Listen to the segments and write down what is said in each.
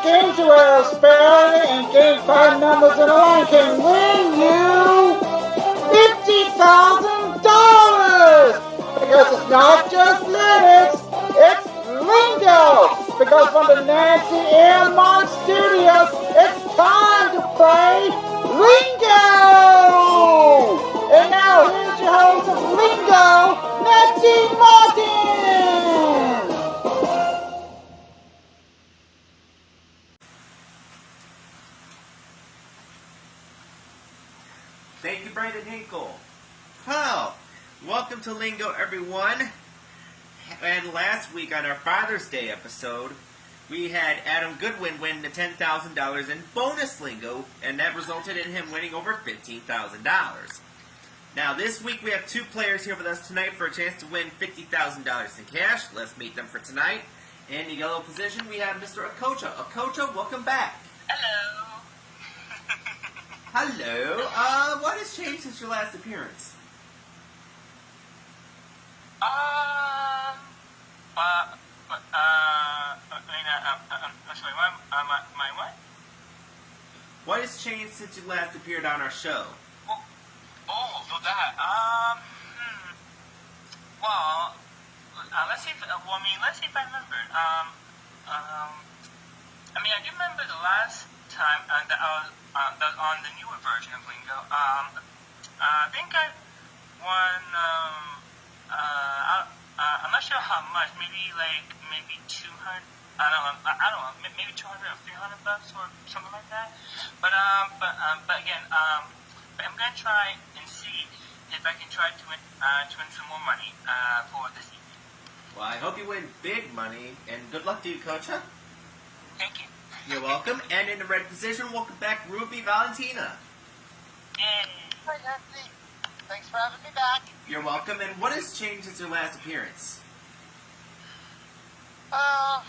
games where spelling and game card numbers in a line can win you $50,000! Because it's not just lyrics, it's lingo! Because from the Nancy and Mark Studios, it's time to play Lingo! And now here's your host of Lingo, Nancy Martin! Thank you, Brandon Hinkle. Hello. Welcome to Lingo, everyone. And last week on our Father's Day episode, we had Adam Goodwin win the $10,000 in bonus Lingo, and that resulted in him winning over $15,000. Now, this week we have two players here with us tonight for a chance to win $50,000 in cash. Let's meet them for tonight. In the yellow position, we have Mr. Okocha. Okocha, welcome back. Hello. Hello. What has changed since your last appearance? Sorry, my what? What has changed since you last appeared on our show? That. Well, let's see if I remember. I do remember the last time that I was on the newer version of Lingo. I think I won. I'm not sure how much. Maybe 200. I don't know. Maybe 200 or $300 or something like that. But again, I'm gonna try and see if I can try to win some more money for this evening. Well, I hope you win big money, and good luck to you, Coach. Thank you. You're welcome. And in the red position, welcome back, Ruby Valentina. Yay. Hi, Nancy. Thanks for having me back. You're welcome. And what has changed since your last appearance? Not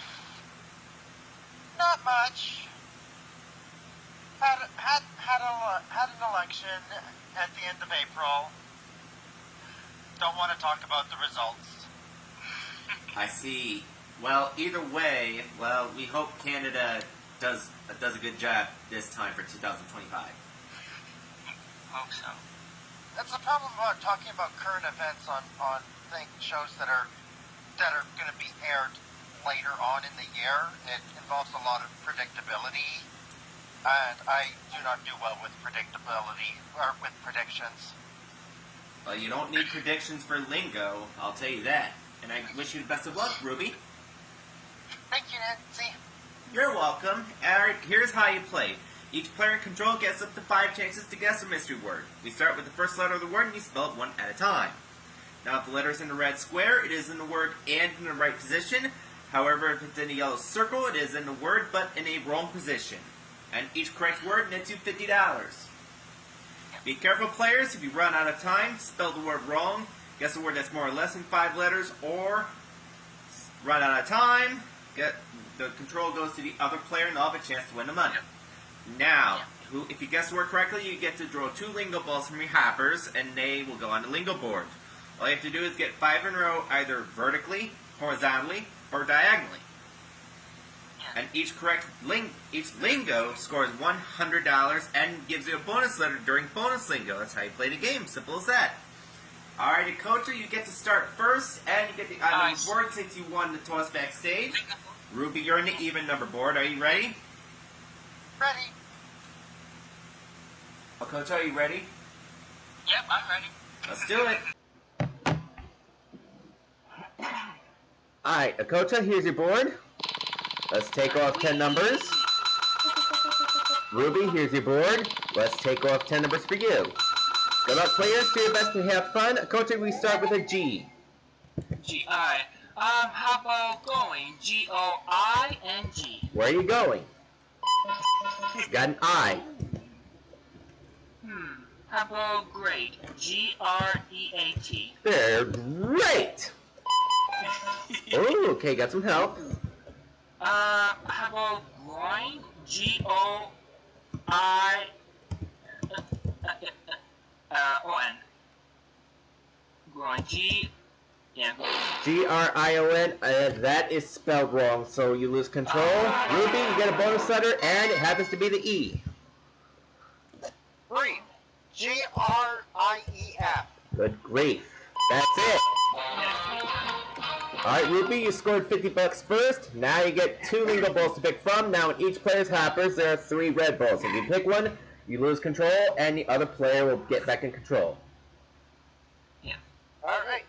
much. Had an election at the end of April. Don't want to talk about the results. I see. Well, either way, we hope Canada does a good job this time for 2025. Hope so. That's the problem about talking about current events on shows that are going to be aired later on in the year. It involves a lot of predictability, and I do not do well with predictability or with predictions. Well, you don't need predictions for Lingo, I'll tell you that. And I wish you the best of luck, Ruby. Thank you, Nancy. You're welcome. Alright, here's how you play. Each player in control gets up to 5 chances to guess a mystery word. We start with the first letter of the word and you spell it one at a time. Now, if the letter is in the red square, it is in the word and in the right position. However, if it's in the yellow circle, it is in the word but in a wrong position. And each correct word nets you $50. Be careful, players. If you run out of time, spell the word wrong, guess a word that's more or less than 5 letters, or run out of time, the control goes to the other player and they'll have a chance to win the money. Now, if you guess the word correctly, you get to draw 2 Lingo balls from your hoppers, and they will go on the Lingo board. All you have to do is get 5 in a row, either vertically, horizontally, or diagonally. And each Lingo scores $100 and gives you a bonus letter during bonus Lingo. That's how you play the game. Simple as that. Alrighty, Coach, you get to start first, and you get the on the board since you won the toss backstage. Ruby, you're on the even number board. Are you ready? Ready. Well, Coach, are you ready? Yep, I'm ready. Let's do it. Alright, Akota, here's your board. Let's take off 10 numbers. Ruby, here's your board. Let's take off 10 numbers for you. Good luck, players. Do your best to have fun. Akota, we start with a G. G. Alright. How about going? G-O-I-N-G. Where are you going? Got an I. How about great? G-R-E-A-T. They're great! Oh, okay, got some help. How about groin? G-O-I-O-N. Groin. Yeah. Grion. That is spelled wrong, so you lose control. Ruby, you get a bonus letter, and it happens to be the E. Grief. Grief. Good grief. That's it. Alright, Ruby, you scored $50 first. Now you get 2 Lingo balls to pick from. Now in each player's hoppers, there are 3 red balls. If you pick one, you lose control, and the other player will get back in control. Yeah. Alright.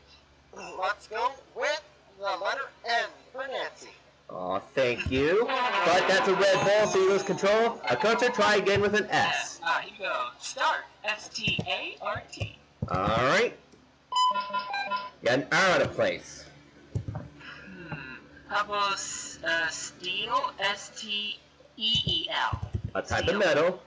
Let's go with the letter N for Nancy. Aw, thank you. But that's a red ball, so you lose control. Akocha, try again with an S. Here you go. Start. S-T-A-R-T. Alright. Got an R out of place. How about steel? S-T-E-E-L. A type of metal.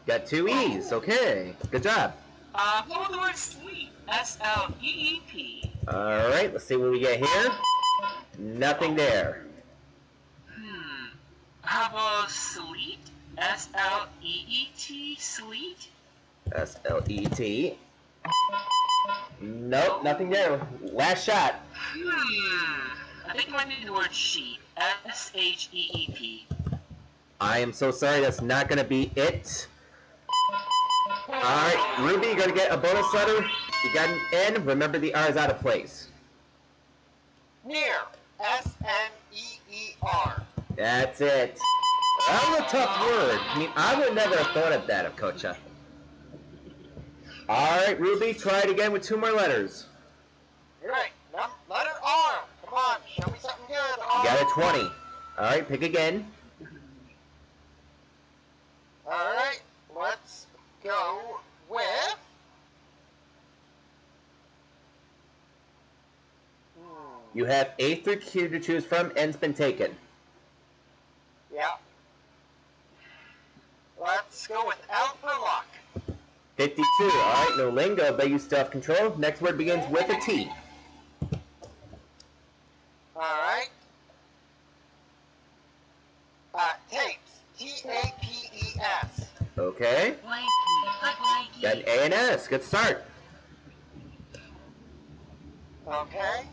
Got 2 E's. Okay. Good job. How about the word sleep? S-L-E-E-P. Alright, let's see what we get here. Nothing there. How about sleet? S-L-E-E-T. Sleet? S-L-E-T. Nope, nothing there. Last shot. I think it might be the word sheep. S-H-E-E-P. I am so sorry, that's not going to be it. Alright, Ruby, you're going to get a bonus letter. You got an N. Remember the R is out of place. Near. S-N-E-E-R. That's it. That was a tough word. I mean, I would never have thought of that, Akocha. Alright, Ruby, try it again with 2 more letters. Right. Letter R. Come on, show me something good. R. You got a 20. Alright, pick again. Alright, let's go with... You have A through Q to choose from. N's been taken. Yeah. Let's go with L for luck. 52. Alright, no lingo, but you still have control. Next word begins with a T. Alright. Tapes. T-A-P-E-S. Okay. Blanky. Got an A and S. Good start. Okay.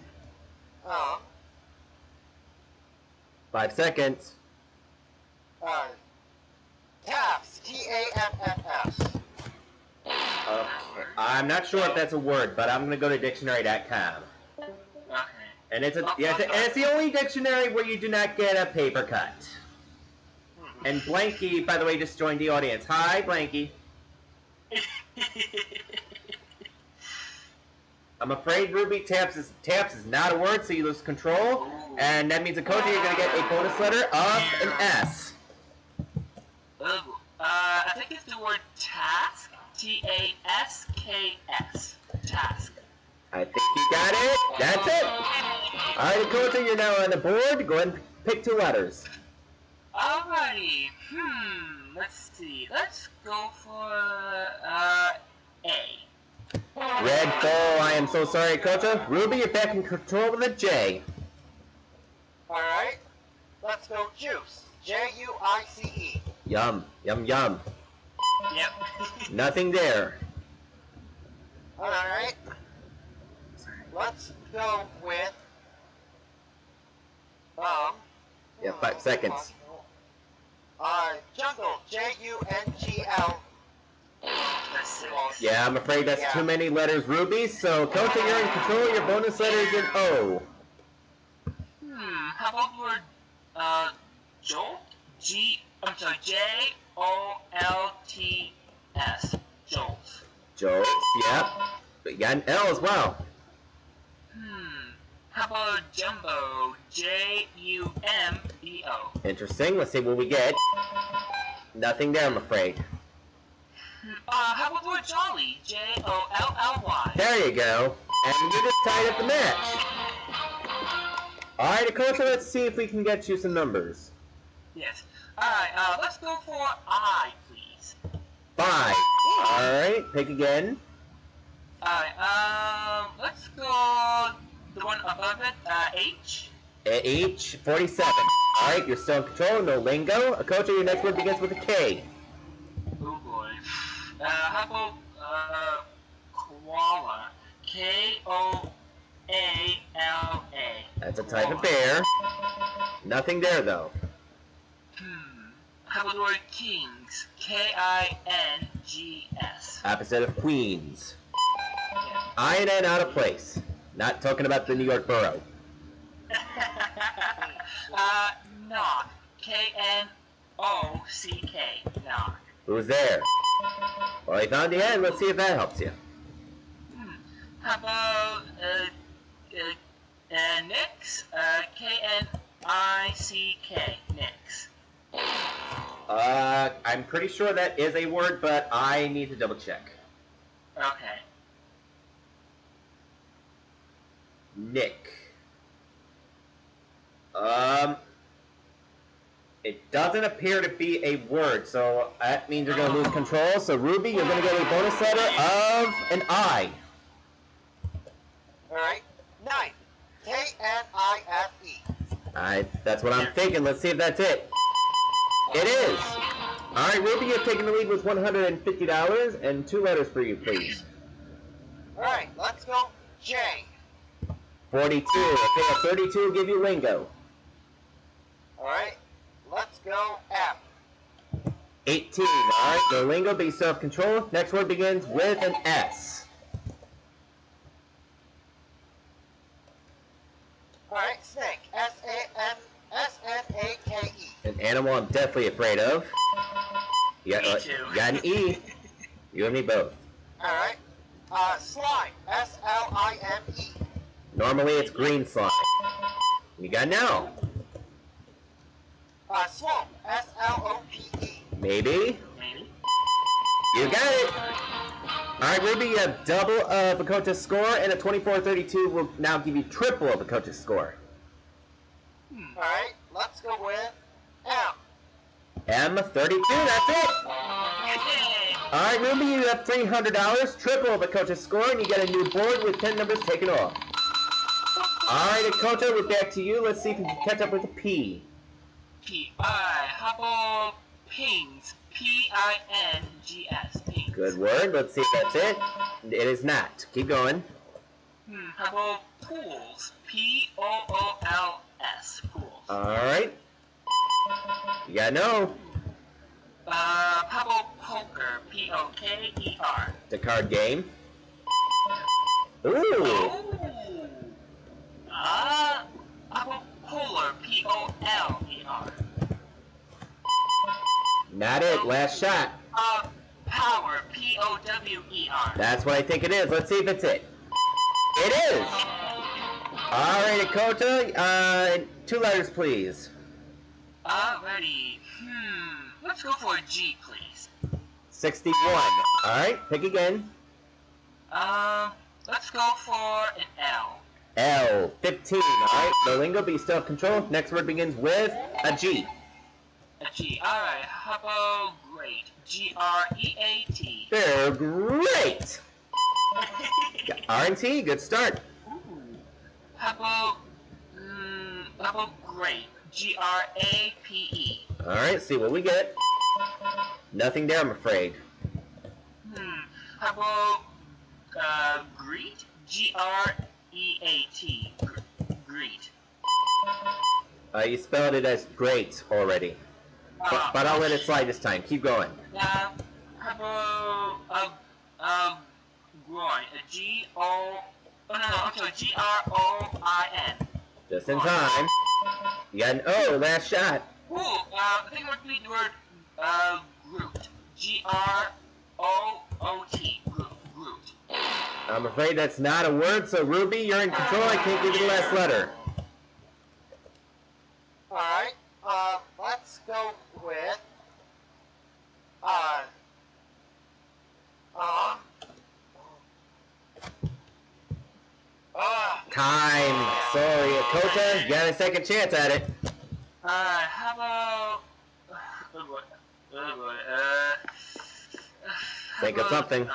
5 seconds. Taffs. T-A-F-F-S. Okay. I'm not sure if that's a word, but I'm going to go to dictionary.com. Okay. And it's the only dictionary where you do not get a paper cut. And Blanky, by the way, just joined the audience. Hi, Blanky. I'm afraid Ruby taps is not a word, so you lose control. And that means Akocha, you're going to get a bonus letter of an S. I think it's the word task. T-A-S-K-S. Task. I think you got it. That's it. Alright, Akocha, you're now on the board. Go ahead and pick 2 letters. Alrighty. Let's see. Let's go for A. Red ball, I am so sorry, Akocha. Ruby, you're back in control with a J. Alright. Let's go juice. J-U-I-C-E. Yum, yum, yum. Yep. Nothing there. Alright. Let's go with... Yeah, 5 seconds. Jungle. J-U-N-G-L. That's 6. Yeah, I'm afraid that's Yeah. too many letters, Ruby. So, Akocha, you're in control. Your bonus letter is an O. How about the word jolt? J-O-L-T-S. Jolt. Jolts, yep. But you got an L as well. How about jumbo? J-U-M-B-O. Interesting. Let's see what we get. Nothing there, I'm afraid. How about the word jolly? J-O-L-L-Y. There you go. And you just tied up the match. Alright, Akocha, let's see if we can get you some numbers. Yes. Alright, let's go for I, please. 5. Alright, pick again. Alright, let's go the one above it, H. H, 47. Alright, you're still in control, no lingo. Akocha, your next word begins with a K. Oh boy. How about, koala? K-O A-L-A. That's a type of bear. Nothing there, though. How about the word kings? K-I-N-G-S. Opposite of queens. Yeah. I-N-N out of place. Not talking about the New York borough. Knock. K-N-O-C-K. Knock. Who's there? Well, I found the end. Let's see if that helps you. How about, Nix? K-N-I-C-K. Nix. I'm pretty sure that is a word, but I need to double check. Okay. Nick. It doesn't appear to be a word, so that means you're going to lose control. So, Ruby, you're going to get a bonus letter of an I. Alright. Knife. K-N-I-F-E. That's what I'm thinking. Let's see if that's it. It is. All right, Ruby, you're taking the lead with $150, and 2 letters for you, please. Alright, let's go J. 42. Okay, 32 will give you Lingo. Alright, let's go M. 18. All right, no Lingo, be self-control. Next word begins with an S. Alright, snake. S-A-N-S-N-A-K-E. An animal I'm definitely afraid of. You got, Me too. you got an E. You and me both. Alright. Slime. S-L-I-M-E. Normally it's green slime. You got an L. Slope. S-L-O-P-E. Maybe. Maybe. You got it. All right, Ruby, you have double of Bakota's score, and a 24-32 will now give you triple of Bakota's score. Alright, let's go with M. M32, that's it. Yay! All right, Ruby, you have $300, triple of Bakota's score, and you get a new board with 10 numbers taken off. All right, Dakota, we're back to you. Let's see if you can catch up with a P. P-I. How about pings? P-I-N-G-S. Pings. Good word. Let's see if that's it. It is not. Keep going. How about pools? P-O-O-L-S. Pools. All right. You gotta know. How about poker? P-O-K-E-R. The card game. Ooh. How about polar? P-O-L-E-R. Not it. Last shot. Power. P-O-W-E-R. That's what I think it is. Let's see if it's it. It is. All right, Dakota. 2 letters, please. Alrighty. Let's go for a G, please. 61. All right. Pick again. Let's go for an L. L. 15. All right. No Lingo, be self-control. Next word begins with a G. A G. Alright, how about great? G-R-E-A-T. They're great. R&T, good start. How about great? G-R-A-P-E. All right, see what we get. Nothing there, I'm afraid. How about greet? G-R-E-A-T. Greet. You spelled it as great already. But I'll let it slide this time. Keep going. How about groin? A G-O... Oh, no, I'm sorry, G-R-O-I-N. Just in time. You got an O, last shot. Ooh, I think it would be the word, Groot. G-R-O-O-T. Groot. I'm afraid that's not a word, so Ruby, you're in control. I can't give you the last letter. Alright, let's go with, Time. Sorry, Dakota, you got a second chance at it. How about... Think of something.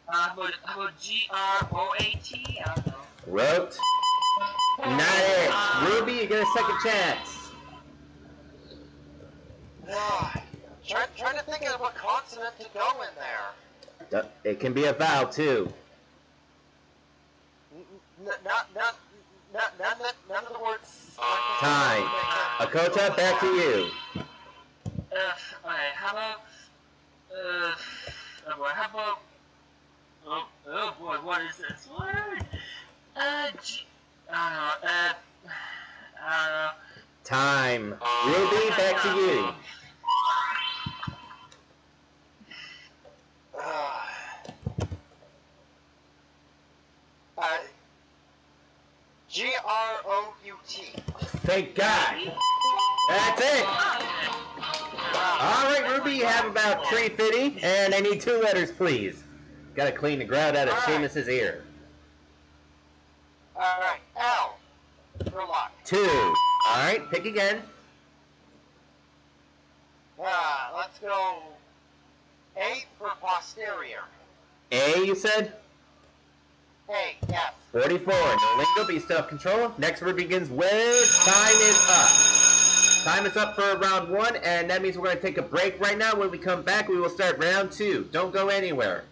How about G-R-O-A-T? I don't know. Wrote. Not it. Ruby, you get a second chance. trying to think of what consonant to go in there. It can be a vowel, too. None of the words. Time. Akota, back to you. Okay, how about, oh boy, what is this word? I don't know, Time. Ruby, back to you. Grout. Thank God. That's it. All right, Ruby, you have about 350, and I need 2 letters, please. Got to clean the grout out of Seamus's ear. All right, L for luck. 2. All right, pick again. Let's go. A for posterior. A, you said? A, yes. 44. No lingo, be self-control. Next word begins with time is up. Time is up for round 1, and that means we're going to take a break right now. When we come back, we will start round 2. Don't go anywhere.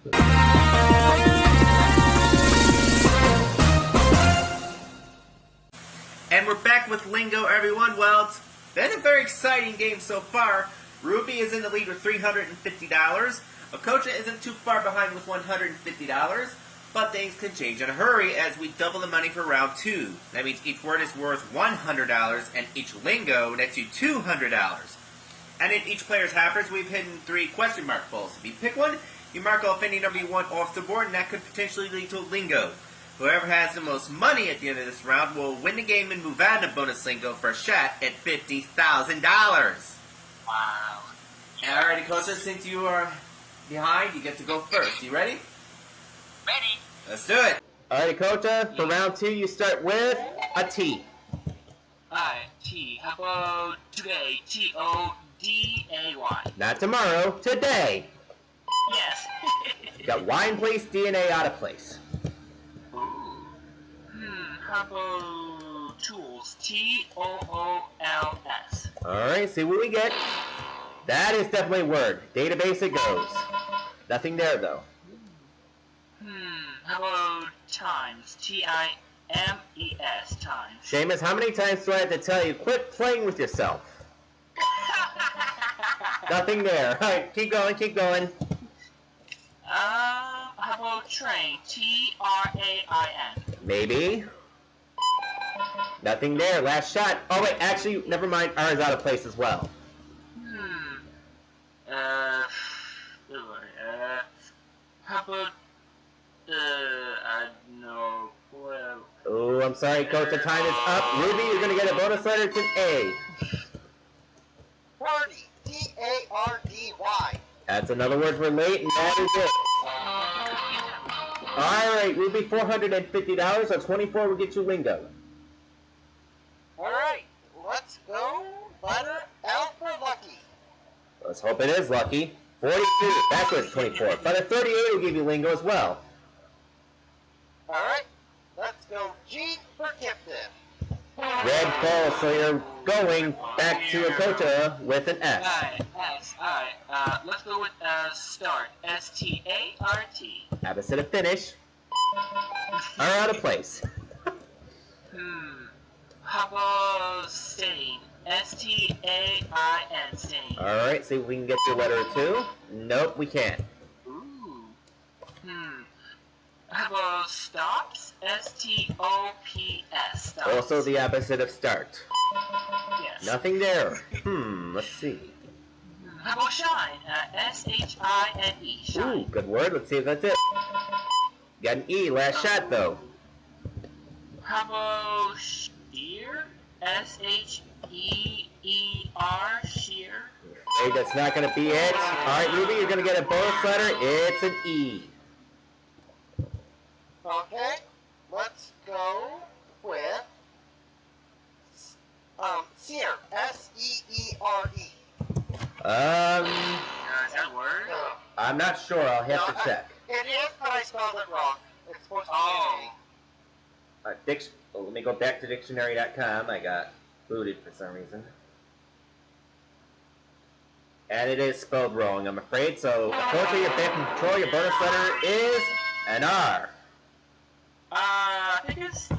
And we're back with Lingo, everyone. Well, it's been a very exciting game so far. Ruby is in the lead with $350. Okocha isn't too far behind with $150. But things can change in a hurry as we double the money for round 2. That means each word is worth $100, and each lingo nets you $200. And in each player's happers, we've hidden 3 question mark balls. If you pick one, you mark off any number you want off the board, and that could potentially lead to a lingo. Whoever has the most money at the end of this round will win the game and move on to bonus lingo for a shot at $50,000. wow. Alrighty, Kosa, since you are behind, you get to go first. You ready? Ready? Let's do it. All right, Akota, for round 2, you start with a T. Alright, T. How about today? T-O-D-A-Y. Not tomorrow, today. Yes. Got Y in place, DNA out of place. Ooh. How about tools? T-O-O-L-S. All right, see what we get. That is definitely a word. Database it goes. Nothing there, though. How about times? T-I-M-E-S, times. Seamus, how many times do I have to tell you, quit playing with yourself? Nothing there. All right, keep going, keep going. How about train? T-R-A-I-N. Maybe. Nothing there. Last shot. Oh, wait, actually, never mind. R is out of place as well. How about, I don't know, well... Oh, I'm sorry, Coach, the time is up. Ruby, you're going to get a bonus letter. It's an A. Party. T-A-R-D-Y. That's another word for late, and that is it. All right, Ruby, $450, so 24 will get you lingo. All right, let's go. Letter L for lucky. Let's hope it is lucky. 42, backwards 24. But a 38 will give you lingo as well. All right, let's go. G for gifted. Red ball, so you're going back to Akota with an S. Alright, S, alright. Let's go with, start. S-T-A-R-T. Opposite of finish. Are out of place. How about stain? S-T-A-I-N, stain. Alright, see if we can get your letter 2. Nope, we can't. Ooh. How about stops? S-T-O-P-S. Stops. Also the opposite of start. Yes. Nothing there. Let's see. How about shine? S-H-I-N-E. Shine. Ooh, good word. Let's see if that's it. Got an E, last shot though. How about shear? S-H-E-E-R, shear. Hey, that's not going to be it. Alright, Ruby, you're going to get a bonus letter. It's an E. Okay, let's go with sear. S-E-E-R-E. Is that a word? I'm not sure. I'll have to check. It is, but I spelled it wrong. It's supposed to be Let me go back to dictionary.com. I got booted for some reason. And it is spelled wrong, I'm afraid. So, unfortunately, you're back in control. Your bonus letter is an R. I think it's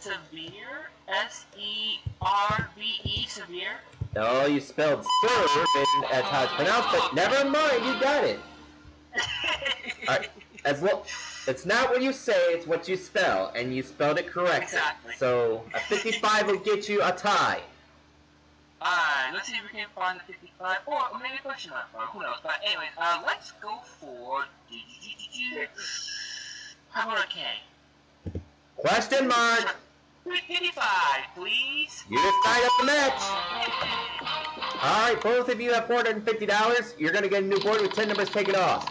severe. S-E-R-V-E, severe. No, you spelled serve, and that's how it's pronounced, but never mind, you got it. Alright, as well, it's not what you say, it's what you spell, and you spelled it correctly. Exactly. So, a 55 will get you a tie. Alright, let's see if we can find the 55, or maybe a question mark, who knows. But anyways, let's go for... How about a K? Question mark! 55, please. You just tied up the match. Alright, both of you have $450. You're going to get a new board with 10 numbers taken off.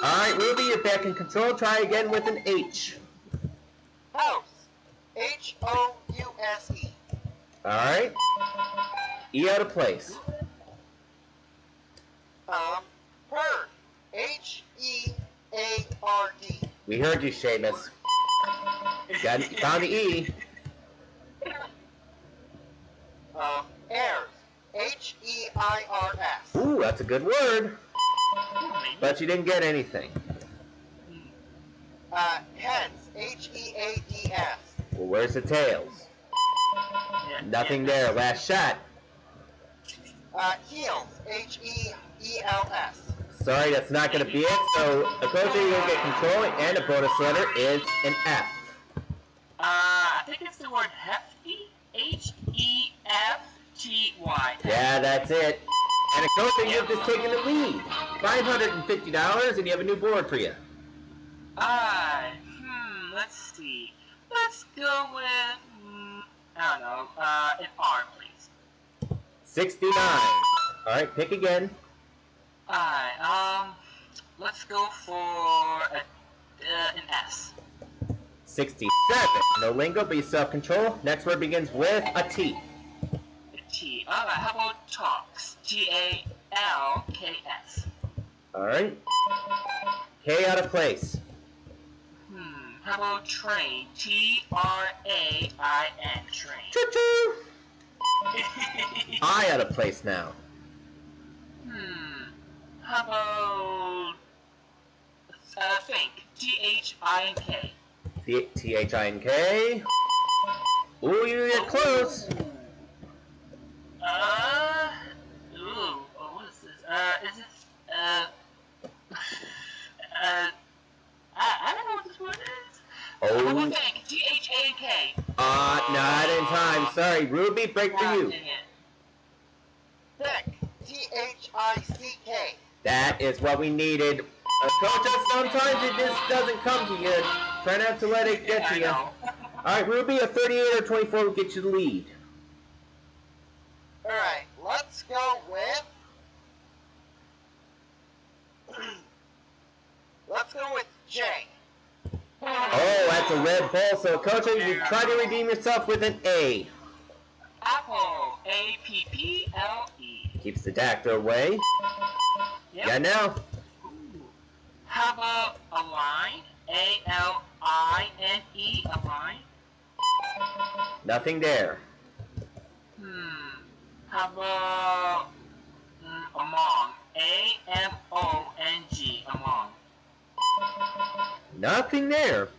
Alright, Ruby, you're back in control. Try again with an H. House. House. Alright. E out of place. Herd. Heard. We heard you, Seamus. Found the E. Heirs. Heirs. Ooh, that's a good word. But you didn't get anything. Heads. Heads. Well, where's the tails? Nothing there. Last shot. Heels. Heels. Sorry, that's not going to be it. So, Akoji, you'll get control, and a bonus letter is an F. I think it's the word hefty. H-E-F-T-Y. Yeah, that's it. And Akoji, you've just taken the lead. $550, and you have a new board for you. Let's see. Let's go with, I don't know, an R, please. 69. Alright, pick again. Alright, let's go for an S. 67. No lingo, but you still have control. Next word begins with a T. A T. Alright, how about talks? T-A-L-K-S. Alright. K out of place. How about train? T-R-A-I-N, train. Choo-choo! I out of place now. How about... think. T-H-I-N-K. T-H-I-N-K. Ooh, you get close. What is this? Is it, I don't know what this word is. Oh. Think. T-H-A-N-K. Not in time. Sorry, Ruby, break for you. Thick. Thick. That is what we needed. Coach, sometimes it just doesn't come to you. Try not to let it get to you. Alright, Ruby, a 38 or 24 will get you the lead. Alright, let's go with... let's go with J. Oh, that's a red ball. So, Coach, you try to redeem yourself with an A. Apple. A-P-P-L-E. Keeps the dactyl away. Yep. Yeah, now. How about a line? A-L-I-N-E, a line? Nothing there. How about among? A-M-O-N-G, among. Nothing there.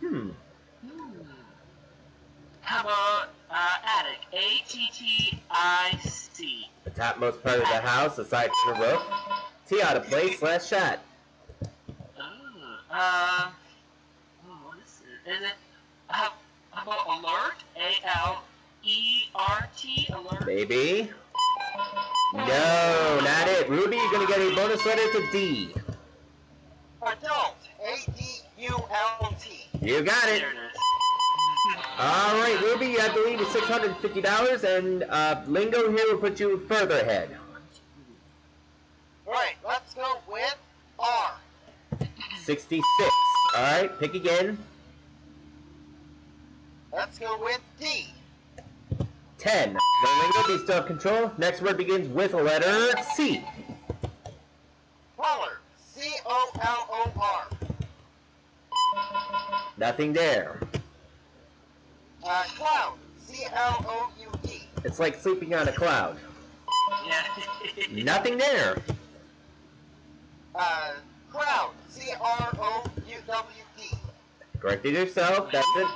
How about attic? A-T-T-I-C. The topmost part of the house, aside from the roof. T out of place, last shot. What is it? Is it, how about alert? A-L-E-R-T, alert? Maybe. No, not it. Ruby, you're going to get a bonus letter to D. Adult. A-D-U-L-T. You got it. There it is. Alright, Ruby, you have the lead with $650, and Lingo here will put you further ahead. Alright, let's go with R. 66. Alright, pick again. Let's go with D. 10. No Lingo, do you still have control? Next word begins with a letter C. Color. C-O-L-O-R. Nothing there. Cloud. C-L-O-U-D. It's like sleeping on a cloud. Yeah. Nothing there. Crowd. C-R-O-U-W-D. Corrected yourself, that's it.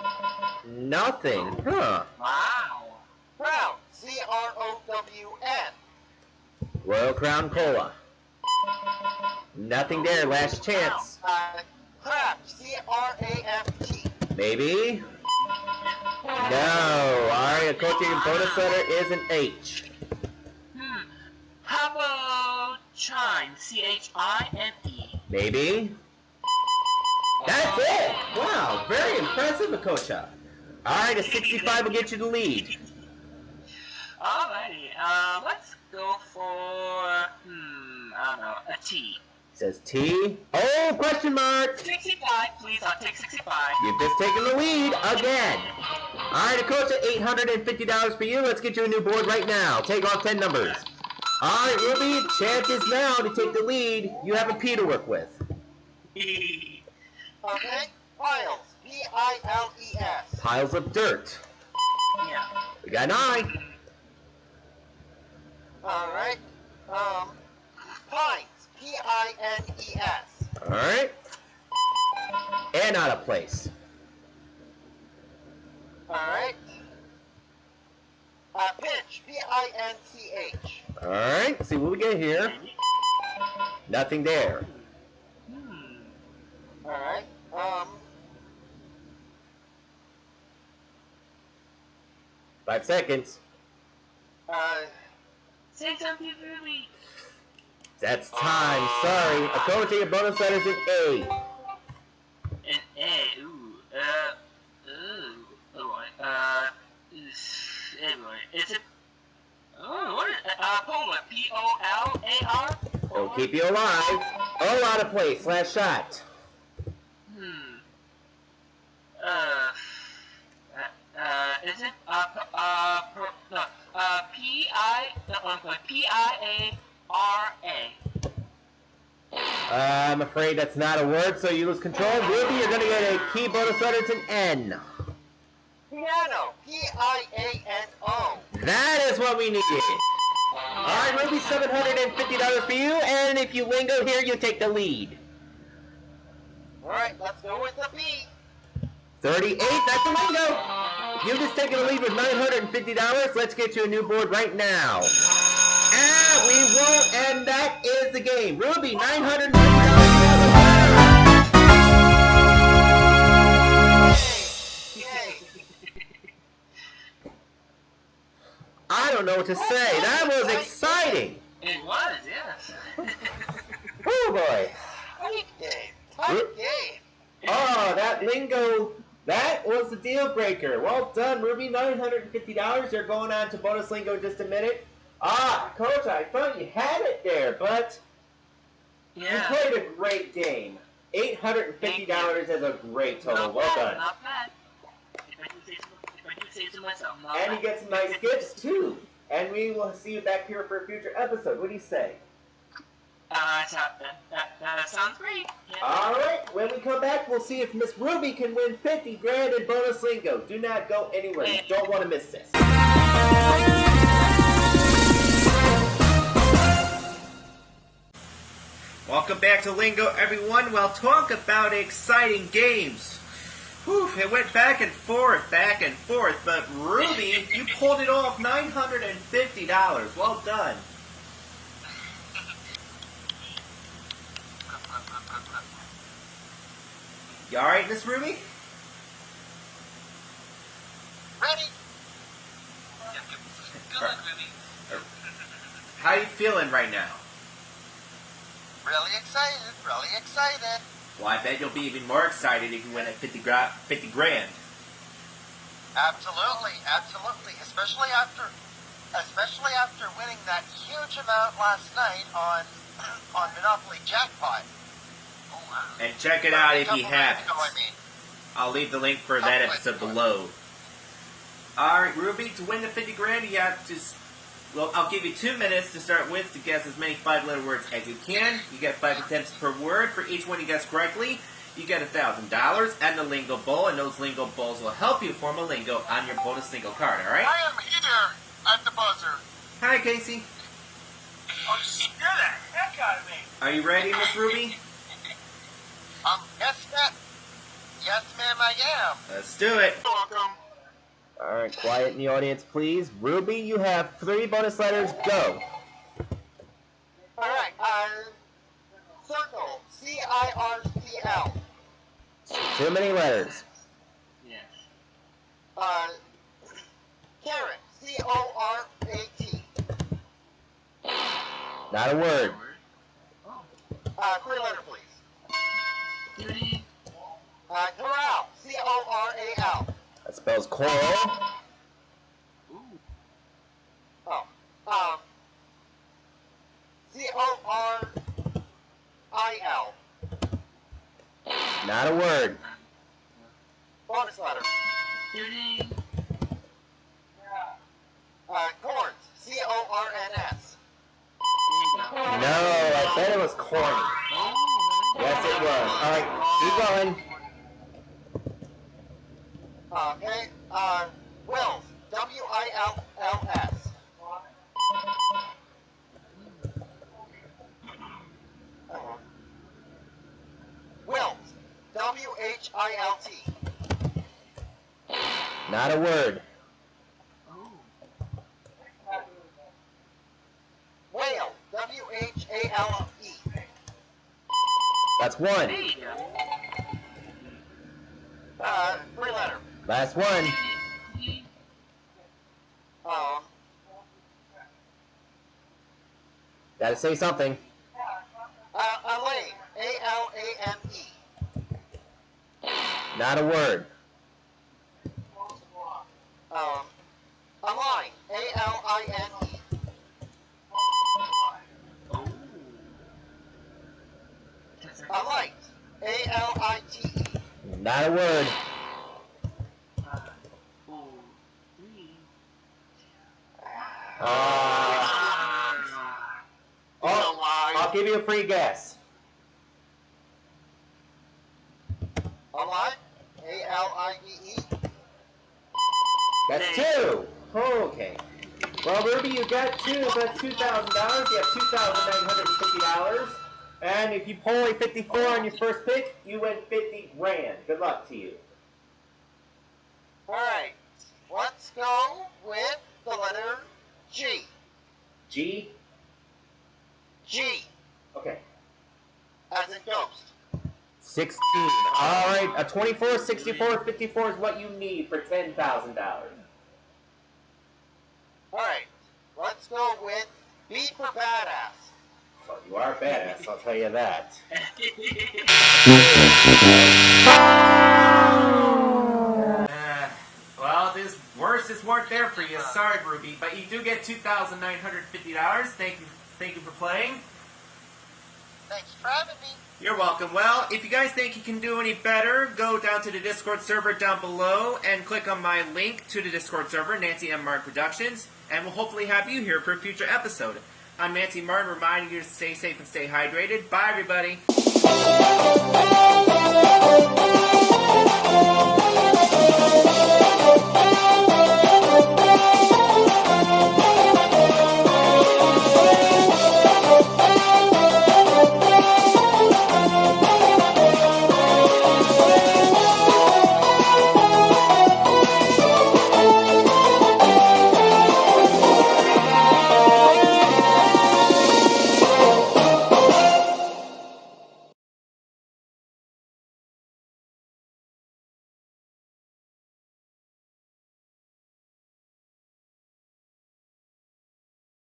Nothing. Huh. Wow. Crown, C-R-O-W-N. Royal Crown Cola. Nothing there. Last chance. Craft, C-R-A-F-T. Maybe? No. Alright, a coaching bonus letter is an H. How about chime? C-H-I-M-E. Maybe? That's it! Wow, very impressive, Makocha. Alright, a 65 will get you the lead. Alrighty, let's go for, I don't know, a T. Says T. Oh, question mark! 65, please, I'll take 65. You've just taken the lead again. Alright, Makocha, $850 for you. Let's get you a new board right now. Take off 10 numbers. Alright, Ruby, chances now to take the lead. You have a P to work with. Okay, piles, P-I-L-E-S. Piles of dirt. Yeah. We got an I. Alright, pines, P-I-N-E-S. Alright. And out of place. Alright. Pinch, P-I-N-C-H. Alright, see what we get here. Nothing there. Alright, 5 seconds. Say something for me. That's time. Sorry. A coaching bonus letter is an A. An A, anyway, is it, what is it, Polar, P-O-L-A-R? It'll keep you alive. Oh, out of place. Last shot. Is it, P-I-A-R-A? I'm afraid that's not a word, so you lose control. Ruby, you're going to get a key bonus letter. It's an N. Piano, P-I-A-N-O. That is what we need. Alright, Ruby, $750 for you, and if you lingo here, you take the lead. Alright, let's go with the P. 38, that's a lingo. You just taken the lead with $950. Let's get you a new board right now. Ah, we won't, and that is the game. Ruby, $950. I don't know what to say. That was exciting. It was, yes. Oh boy. Tight game. Tight game. Oh, that lingo, that was the deal breaker. Well done, Ruby. $950. You're going on to bonus lingo in just a minute. Ah, Coach, I thought you had it there, but you played a great game. $850 is a great total. Well done. Not bad. If I do say so myself, not And bad. you get some nice gifts, too. And we will see you back here for a future episode. What do you say? That sounds great. Yeah. Alright, when we come back, we'll see if Miss Ruby can win $50,000 in bonus lingo. Do not go anywhere. You don't want to miss this. Welcome back to Lingo, everyone. We'll talk about exciting games. Whew, it went back and forth, but Ruby, you pulled it off. $950. Well done. You alright, Miss Ruby? Ready? Yeah, good luck, Ruby. How you feeling right now? Really excited. Really excited. Well, I bet you'll be even more excited if you win at 50 grand. Absolutely. Absolutely. Especially after winning that huge amount last night on Monopoly Jackpot. Oh, wow. And check it out if you Couple haven't. nights ago, I mean. I'll leave the link for that episode below. Alright, Ruby, to win the 50 grand, you have to... Well, I'll give you 2 minutes to start with to guess as many 5-letter words as you can. You get 5 attempts per word. For each one you guess correctly, you get $1,000 and the Lingo Bowl, and those Lingo Bowls will help you form a lingo on your bonus lingo card, alright? I am here at the buzzer. Hi, Casey. Oh, you scare the heck out of me. Are you ready, Miss Ruby? Yes, Matt. Yes, ma'am, I am. Let's do it. Welcome. All right, quiet in the audience, please. Ruby, you have 3 bonus letters. Go. All right. Circle. C-I-R-C-L. Too many letters. Carrot. C-O-R-A-T. Not a word. 3 letter, please. Corral. C-O-R-A-L. That spells coral. Oh. C-O-R-I-L. Not a word. Bonus letter. Corns. C-O-R-N-S. No, I said it was corny. Yes, it was. All right, keep going. Okay. Wills. W-I-L-L-S. Wilt. W-H-I-L-T. Not a word. Whale. W-H-A-L-E. That's 1. 3 letter. Last one. Gotta say something. Alane. A-L-A-N-E. Not a word. Align. A-L-I-N-E. Alight. A-L-I-T-E. Not a word. I'll give you a free guess. Alive? A-L-I-V-E. That's 2. Okay. Well, Ruby, you got 2. That's $2,000. You have $2,950. And if you pull a 54 on your first pick, you win 50 grand. Good luck to you. Alright. Let's go with the letter G. G? G. Okay. As in ghost. 16. All right. A 24, 64, 54 is what you need for $10,000. Alright. Let's go with B for badass. Well, you are a badass, I'll tell you that. Well, this just weren't there for you. Sorry, Ruby, but you do get $2,950. Thank you for playing. Thanks for having me. You're welcome. Well, if you guys think you can do any better, go down to the Discord server down below and click on my link to the Discord server, Nancy M. Martin Productions, and we'll hopefully have you here for a future episode. I'm Nancy Martin, reminding you to stay safe and stay hydrated. Bye, everybody.